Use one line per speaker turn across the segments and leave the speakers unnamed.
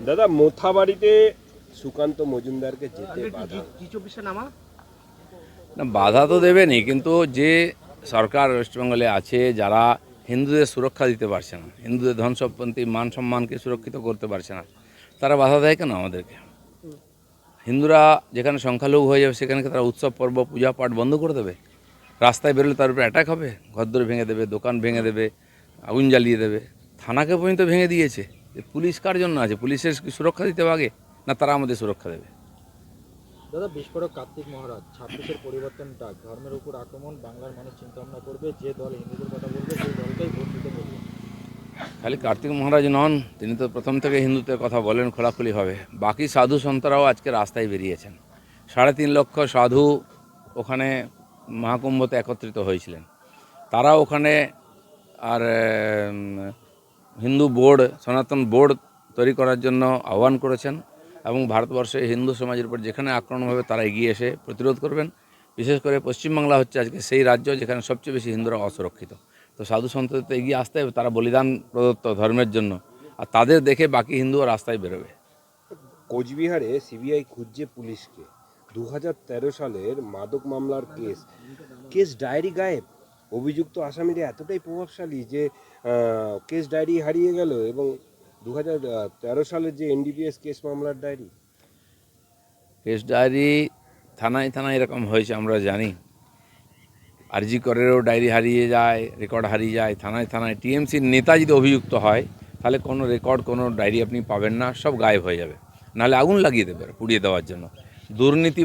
দাদা, মোথাবাড়িতে সুকান্ত মজুমদারকে যেতে বাধা।
না, বাধা তো দেবেনি, কিন্তু যে সরকার ওয়েস্টবেঙ্গলে আছে, যারা হিন্দুদের সুরক্ষা দিতে পারছে না, হিন্দুদের ধন সম্পত্তি মান সম্মানকে সুরক্ষিত করতে পারছে না, তারা বাধা দেয় কেন আমাদেরকে? হিন্দুরা যেখানে সংখ্যালঘু হয়ে যাবে সেখানে তারা উৎসব পর্ব পূজা পাঠ বন্ধ করে দেবে? রাস্তায় বেরোলে তার উপরে অ্যাটাক হবে, ঘরদোর ভেঙে দেবে, দোকান ভেঙে দেবে, আগুন জ্বালিয়ে দেবে, থানাকে পর্যন্ত ভেঙে দিয়েছে। পুলিশ কার জন্য আছে? পুলিশের কি সুরক্ষা দিতে হবে আগে, না তারা আমাদের সুরক্ষা দেবে?
দাদা, বিস্ফোরক কার্তিক মহারাজ 26-এর পরিবর্তন ডাক, ধর্মের উপর আক্রমণ, বাংলার মানুষ চিন্তা ভাবনা করবে, যে দল হিন্দুদের কথা বলবে সেই দলকেই ভোট দিতে বলবে।
খালি কার্তিক মহারাজ নন, তিনি তো প্রথম থেকে হিন্দুত্বের কথা বলেন খোলাখুলিভাবে। বাকি সাধু সন্তরাও আজকে রাস্তায় বেরিয়েছেন। 3.5 লক্ষ সাধু ওখানে মহাকুম্ভতে একত্রিত হয়েছিলেন। তারা ওখানে আর হিন্দু বোর্ড, সনাতন বোর্ড তৈরি করার জন্য আহ্বান করেছেন, এবং ভারতবর্ষে হিন্দু সমাজের উপর যেখানে আক্রমণ হবে তারা এগিয়ে এসে প্রতিরোধ করবেন। বিশেষ করে পশ্চিমবাংলা হচ্ছে আজকে সেই রাজ্য যেখানে সবচেয়ে বেশি হিন্দুরা অসুরক্ষিত। তো সাধু সন্তদের তো এগিয়ে আসতে হবে, তারা বলিদান প্রদত্ত ধর্মের জন্য, আর তাদের দেখে বাকি হিন্দুও রাস্তায় বেরোবে।
কোচবিহারে সিবিআই খুঁজছে পুলিশকে। 2013 সালের মাদক মামলার কেস ডায়েরি গায়েব। অভিযুক্ত আসামিরা এতটাই প্রভাবশালী যে কেস ডায়েরি হারিয়ে গেল, এবং 2013 সালের যে এনডিপিএস কেস মামলার ডায়েরি।
কেস ডায়েরি থানায় থানায় এরকম হয়েছে আমরা জানি। আরজি করেরও ডায়েরি হারিয়ে যায়, রেকর্ড হারিয়ে যায় থানায় থানায়। টিএমসির নেতা যদি অভিযুক্ত হয় তাহলে কোনো রেকর্ড, কোনো ডায়েরি আপনি পাবেন না, সব গায়েব হয়ে যাবে। নাহলে আগুন লাগিয়ে দেবে পুড়িয়ে দেওয়ার জন্য। দুর্নীতি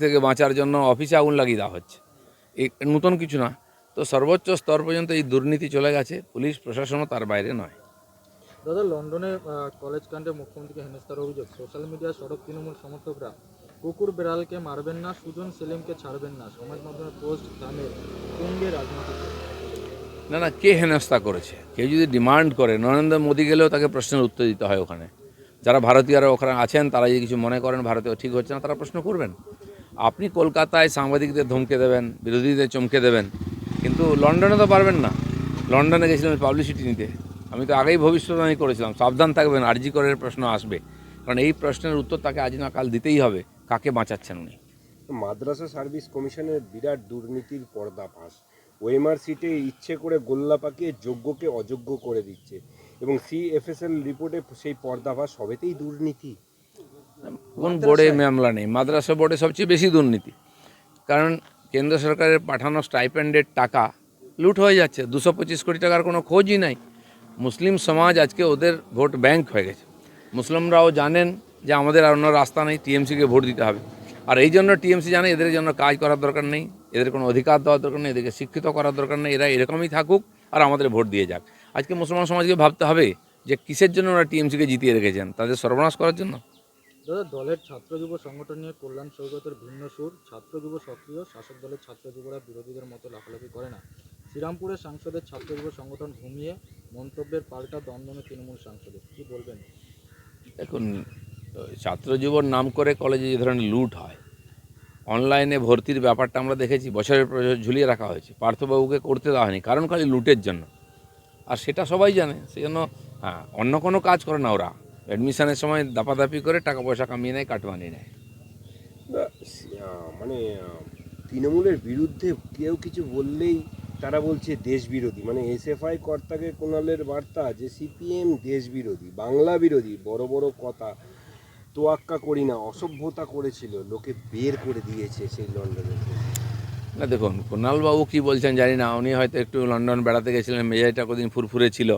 থেকে বাঁচার জন্য অফিসে আগুন লাগিয়ে দেওয়া হচ্ছে, এই নতুন কিছু না। তো সর্বোচ্চ স্তর পর্যন্ত এই দুর্নীতি চলে গেছে, পুলিশ প্রশাসনও তার বাইরে নয়।
দাদা, লন্ডনে কলেজ কাণ্ডে মুখ্যমন্ত্রীকে হেনস্থার অভিযোগ, সোশ্যাল মিডিয়া সড়ক তৃণমূল সমর্থকরা কুকুর বেড়ালকে মারবেন না, সুজন সেলিমকে ছাড়বেন না, সমাজ মাধ্যমে পোস্ট দামের তুঙ্গে রাজনৈতিক।
না না, কে হেনস্থা করেছে? কেউ যদি ডিমান্ড করে, নরেন্দ্র মোদী গেলেও তাকে প্রশ্নের উত্তর দিতে হয় ওখানে। যারা ভারতীয়রা ওখানে আছেন তারা যদি কিছু মনে করেন ভারতীয় ঠিক হচ্ছে না, তারা প্রশ্ন করবেন। আপনি কলকাতায় সাংবাদিকদের ধমকে দেবেন, বিরোধীদের চমকে দেবেন, কিন্তু লন্ডনে তো পারবেন না। লন্ডনে গেছিলাম পাবলিসিটি নিতে, আমি তো আগেই ভবিষ্যৎবাণী করেছিলাম সাবধান থাকবেন, আরজি করের প্রশ্ন আসবে। কারণ এই প্রশ্নের উত্তর তাকে আজ না কাল দিতেই হবে, কাকে বাঁচাচ্ছেন উনি।
মাদ্রাসা সার্ভিস কমিশনের বিরাট দুর্নীতির পর্দাফাঁস। ওএমআর সিটে ইচ্ছে করে গোল্লা পাকিয়ে যোগ্যকে অযোগ্য করে দিচ্ছে, এবং সিএফএসএল রিপোর্টে সেই পর্দাফাঁস সবেতেই দুর্নীতি।
কোন বোর্ডে মামলা নেই? মাদ্রাসা বোর্ডে সবচেয়ে বেশি দুর্নীতি। কারণ কেন্দ্র সরকারের পাঠানো স্টাইপেন্ডের টাকা লুট হয়ে যাচ্ছে। 225 কোটি টাকার কোনো খোঁজই নাই। মুসলিম সমাজ আজকে ওদের ভোট ব্যাংক হয়ে গেছে। মুসলিমরাও জানেন যে আমাদের আর অন্য রাস্তা নেই, টিএমসিকে ভোট দিতে হবে। আর এই জন্য টিএমসি জানে এদের জন্য কাজ করার দরকার নেই, এদের কোনো অধিকার দেওয়ার দরকার নেই, এদেরকে শিক্ষিত করার দরকার নেই, এরা এরকমই থাকুক আর আমাদের ভোট দিয়ে যাক। আজকে মুসলমান সমাজকে ভাবতে হবে যে কিসের জন্য ওরা টিএমসিকে জিতিয়ে রেখেছেন, তাদের সর্বনাশ করার জন্য।
দাদা, দলের ছাত্র যুব সংগঠন নিয়ে কল্যাণ সৌগতের ভিন্ন সুর, ছাত্র যুব সক্রিয়, শাসক দলের ছাত্র যুবরা বিরোধীদের মতো লাফালাফি করে না। শ্রীরামপুরের সাংসদের ছাত্র যুব সংগঠন ঘুমিয়ে, মন্তব্যের পাল্টা দমদমে তৃণমূল সাংসদের, কি বলবেন?
দেখুন, ছাত্র জীবন নাম করে কলেজে যে ধরনের লুট হয়, অনলাইনে ভর্তির ব্যাপারটা আমরা দেখেছি, বছরের পর বছর ঝুলিয়ে রাখা হয়েছে, পার্থবাবুকে করতে দেওয়া হয়নি, কারণ খালি লুটের জন্য। আর সেটা সবাই জানে, সেই জন্য হ্যাঁ, অন্য কোনো কাজ করে না ওরা। অ্যাডমিশনের সময় দাপাদাপি করে টাকা পয়সা কামিয়ে নেয়, কাটমানি নেয়।
মানে তৃণমূলের বিরুদ্ধে কেউ কিছু বললেই তারা বলছে দেশ বিরোধী। মানে এসএফআই কর্তাকে কোনালের বার্তা যে সিপিএম দেশ বিরোধী, বাংলা বিরোধী, বড় বড় কথা তোয়াক্কা করি না, অসভ্যতা করেছিল, লোকে বের করে দিয়েছে সেই লন্ডনে।
না দেখুন, কুণালবাবু কী বলছেন জানি না, উনি হয়তো একটু লন্ডন বেড়াতে গেছিলেন, মেজাজটা কদিন ফুরফুরে ছিল,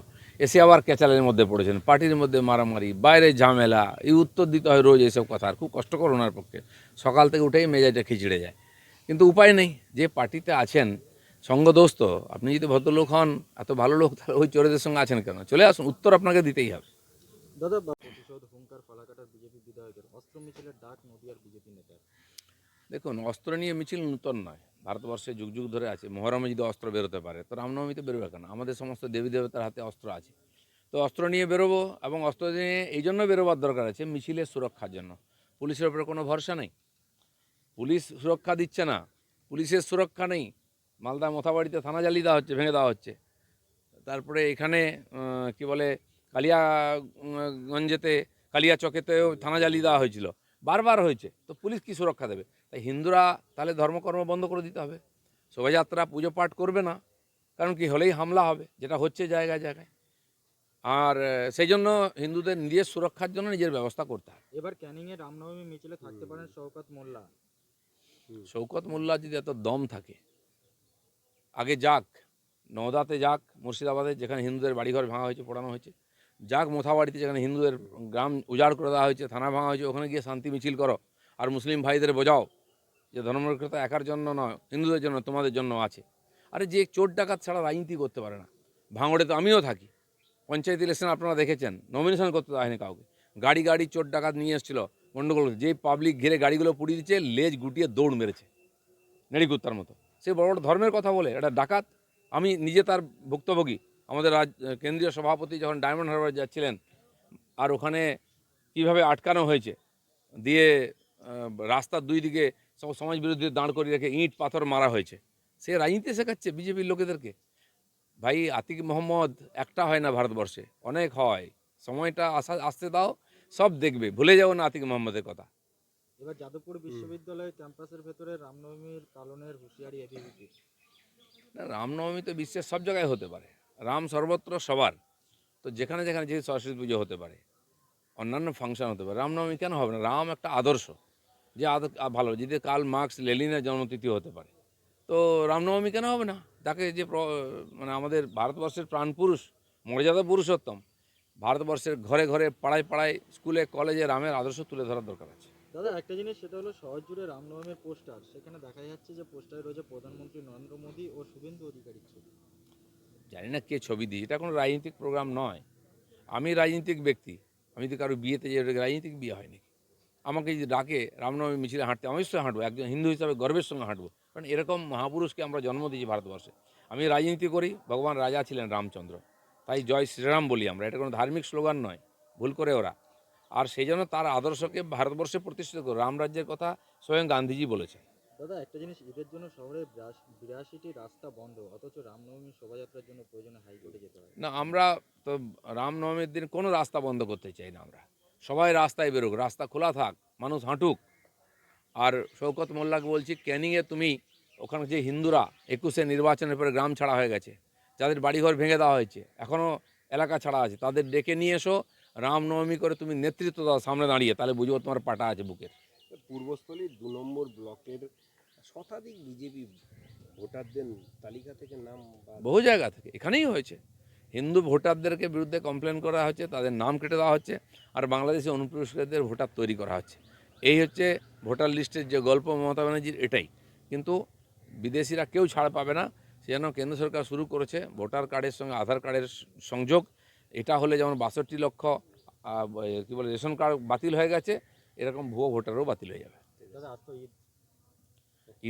এসে আবার ক্যাচালের মধ্যে পড়েছেন, পার্টির মধ্যে মারামারি, বাইরে ঝামেলা, এই উত্তর দিতে হয় রোজ এইসব কথা। আর খুব কষ্টকর ওনার পক্ষে, সকাল থেকে উঠেই মেজাজটা খিচড়ে যায়। কিন্তু উপায় নেই, যে পার্টিতে আছেন, সঙ্গদোস্ত। আপনি যদি ভদ্রলোক হন, এত ভালো লোক, তাহলে ওই চোরেদের সঙ্গে আছেন কেন? চলে আসুন, উত্তর আপনাকে দিতেই হবে।
দাদা, প্রতিশোধ হুঙ্কার ফালাকাটার বিজেপি বিধায়কের, অস্ত্র মিছিলের ডাক নদিয়ার বিজেপি নেতার।
দেখুন, অস্ত্র নিয়ে মিছিল নূতন নয়, ভারতবর্ষে যুগ যুগ ধরে আছে। মহরমে যদি অস্ত্র বেরোতে পারে তো রামনবমীতে বেরোবে কেন? আমাদের সমস্ত দেবী দেবতার হাতে অস্ত্র আছে। তো অস্ত্র নিয়ে বেরোবো, এবং অস্ত্র নিয়ে এই জন্য বেরোবার দরকার আছে মিছিলের সুরক্ষার জন্য। পুলিশের উপরে কোনো ভরসা নেই, পুলিশ সুরক্ষা দিচ্ছে না, পুলিশের সুরক্ষা নেই। মালদা মোথাবাড়িতে থানা জ্বালিয়ে দেওয়া হচ্ছে, ভেঙে দেওয়া হচ্ছে। তারপরে এখানে কি বলে, কালিয়াগঞ্জেতে কালিয়াচকেতেও থানা জ্বালিয়ে দেওয়া হয়েছিল, বারবার হয়েছে, তো পুলিশ কি সুরক্ষা দেবে? তাই হিন্দুরা তাহলে ধর্মকর্ম বন্ধ করে দিতে হবে, শোভাযাত্রা পুজো পাঠ করবে না, কারণ কি হলেই হামলা হবে, যেটা হচ্ছে জায়গায় জায়গায়। আর সেই জন্য হিন্দুদের নিজের সুরক্ষার জন্য নিজের ব্যবস্থা করতে হবে।
এবার ক্যানিংয়ে রামনবমী মিছিলে থাকতে পারেন শওকত মোল্লা।
শৌকত মোল্লা যদি এত দম থাকে, আগে যাক, নওদাতে যাক, মুর্শিদাবাদে যেখানে হিন্দুদের বাড়িঘর ভাঙা হয়েছে, পোড়ানো হয়েছে, যাক মোথাবাড়িতে যেখানে হিন্দুদের গ্রাম উজাড় করে দেওয়া হয়েছে, থানা ভাঙা হয়েছে, ওখানে গিয়ে শান্তি মিছিল করো আর মুসলিম ভাইদের বোঝাও যে ধর্মনিরপেক্ষতা একার জন্য নয়, হিন্দুদের জন্য, তোমাদের জন্য আছে। আরে যে চোর ডাকাত ছাড়া রাজনীতি করতে পারে না। ভাঙড়ে তো আমিও থাকি, পঞ্চায়েত ইলেকশন আপনারা দেখেছেন, নমিনেশন করতে দেওয়া হয়নি কাউকে, গাড়ি গাড়ি চোর ডাকাত নিয়ে এসেছিল গণ্ডগোল, যে পাবলিক ঘিরে গাড়িগুলো পুড়িয়ে দিচ্ছে, লেজ গুটিয়ে দৌড় মেরেছে নেড়িকুত্তার মতো। সে বড় বড় ধর্মের কথা বলে এটা ডাকাত। আমি নিজে তার ভুক্তভোগী। আমাদের কেন্দ্রীয় সভাপতি যখন ডায়মন্ড হারবার যাচ্ছিলেন, আর ওখানে কিভাবে আটকানো হয়েছে, দিয়ে রাস্তার দুই দিকে সব সমাজ বিরোধীদের দাঁড় করিয়ে রেখে ইঁট পাথর মারা হয়েছে, সে রাজনীতি শেখাচ্ছে বিজেপির লোকেদেরকে। ভাই, আতিক মোহাম্মদ একটা হয় না ভারতবর্ষে, অনেক হয়, সময়টা আসতে দাও, সব দেখবে, ভুলে যাও না আতিক মোহাম্মদের কথা।
এবার যাদবপুর বিশ্ববিদ্যালয় ক্যাম্পাসের ভেতরে রামনবমীর পালনের হুঁশিয়ারি এবিভিপির।
না, রামনবমী তো বিশ্বের সব জায়গায় হতে পারে, রাম সর্বত্র সবার, তো যেখানে যেখানে যে সরস্বতী পুজো হতে পারে, অন্যান্য ফাংশন হতে পারে, রামনবমী কেন হবে না? রাম একটা আদর্শ, যে ভালো, যদি কার্ল মার্কস লেনিনের জন্মতিথি হতে পারে, তো রামনবমী কেন হবে না? তাকে যে মানে আমাদের ভারতবর্ষের প্রাণপুরুষ, মর্যাদা পুরুষোত্তম, ভারতবর্ষের ঘরে ঘরে পাড়ায় পাড়ায় স্কুলে কলেজে রামের আদর্শ তুলে ধরার দরকার আছে।
দাদা, একটা জিনিস, সেটা হলো শহর জুড়ে রামনবমীর পোস্টার, সেখানে দেখা যাচ্ছে যে পোস্টারে রয়েছে প্রধানমন্ত্রী নরেন্দ্র মোদী ও শুভেন্দু অধিকারীর ছবি।
জানি না কে ছবি দিই, এটা কোনো রাজনৈতিক প্রোগ্রাম নয়। আমি রাজনৈতিক ব্যক্তি, আমি তো কারো বিয়েতে যে রাজনৈতিক বিয়ে হয়নি। আমাকে যদি ডাকে রামনবমী মিছিলে হাঁটতে, আমি অবশ্যই হাঁটবো, একজন হিন্দু হিসাবে গর্বের সঙ্গে হাঁটবো, কারণ এরকম মহাপুরুষকে আমরা জন্ম দিয়েছি ভারতবর্ষে। আমি রাজনীতি করি, ভগবান রাজা ছিলেন রামচন্দ্র, তাই জয় শ্রীরাম বলি আমরা, এটা কোনো ধার্মিক স্লোগান নয়, ভুল করে ওরা। আর সেই জন্য তার আদর্শকে ভারতবর্ষে প্রতিষ্ঠিত করে, রামরাজ্যের কথা স্বয়ং গান্ধীজি বলেছে।
দাদা, একটা জিনিস, ঈদের জন্য শহরের 82টি রাস্তা বন্ধ, অথচ রামনবমী শোভাযাত্রার জন্য প্রয়োজনে হাইকোর্টে যেতে হয়।
না, আমরা তো রামনবমীর দিন কোনো রাস্তা বন্ধ করতে চাই না। আমরা সবাই রাস্তায় বেরোক, রাস্তা খোলা থাক, মানুষ হাঁটুক। আর শওকত মোল্লাকে বলছি, ক্যানিংয়ে তুমি ওখানে যে হিন্দুরা 21-এ নির্বাচনের পরে গ্রাম ছাড়া হয়ে গেছে, যাদের বাড়িঘর ভেঙে দেওয়া হয়েছে, এখনও এলাকা ছাড়া আছে, তাদের ডেকে নিয়ে এসো, রামনবমী করে তুমি নেতৃত্ব দাও সামনে দাঁড়িয়ে, তাহলে বুঝবো তোমার পাটা আছে বুকের।
পূর্বস্থলীর 2 নম্বর ব্লকের শতাধিক বিজেপি ভোটারদের তালিকা থেকে নাম বাদ।
বহু জায়গা থেকে এখানেই হয়েছে, হিন্দু ভোটারদেরকে বিরুদ্ধে কমপ্লেন করা হচ্ছে, তাদের নাম কেটে দেওয়া হচ্ছে, আর বাংলাদেশি অনুপ্রবেশকারীদের ভোটার তৈরি করা হচ্ছে। এই হচ্ছে ভোটার লিস্টের যে গল্প মমতা ব্যানার্জির, এটাই। কিন্তু বিদেশিরা কেউ ছাড় পাবে না, সেজন্য কেন্দ্র সরকার শুরু করেছে ভোটার কার্ডের সঙ্গে আধার কার্ডের সংযোগ। এটা হলে যেমন 62 লক্ষ কী বলে রেশন কার্ড বাতিল হয়ে গেছে, এরকম ভুয়ো ভোটারও বাতিল হয়ে যাবে।
দাদা, আজ তো ঈদ।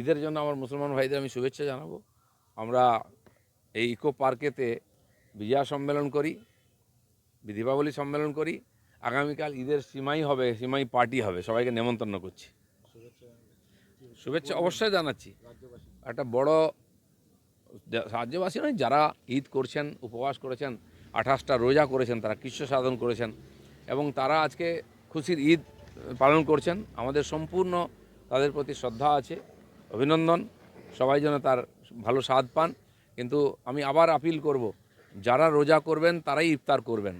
ঈদের জন্য আমার মুসলমান ভাইদের আমি শুভেচ্ছা জানাবো। আমরা এই ইকো পার্কেতে বিজয়া সম্মেলন করি, দীপাবলি সম্মেলন করি, আগামীকাল ঈদের সিমাই হবে, সিমাই পার্টি হবে, সবাইকে নেমন্তন্ন করছি।
শুভেচ্ছা।
শুভেচ্ছা অবশ্যই জানাচ্ছি।
রাজ্যবাসী।
একটা বড় রাজ্যবাসী নয়, যারা ঈদ করছেন, উপবাস করেছেন, 28টা রোজা করেছেন, তারা কৃষ্ণ সাধন করেছেন এবং তারা আজকে খুশির ঈদ পালন করছেন, আমাদের সম্পূর্ণ তাদের প্রতি শ্রদ্ধা আছে, অভিনন্দন। সবাই যেন তার ভালো স্বাদ পান। কিন্তু আমি আবার আপিল করব, যারা রোজা করবেন তারাই ইফতার করবেন,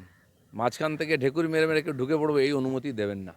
মাঝখান থেকে ঢেকুর মেরে মেরে কেউ ঢুকে পড়বে এই অনুমতি দেবেন না।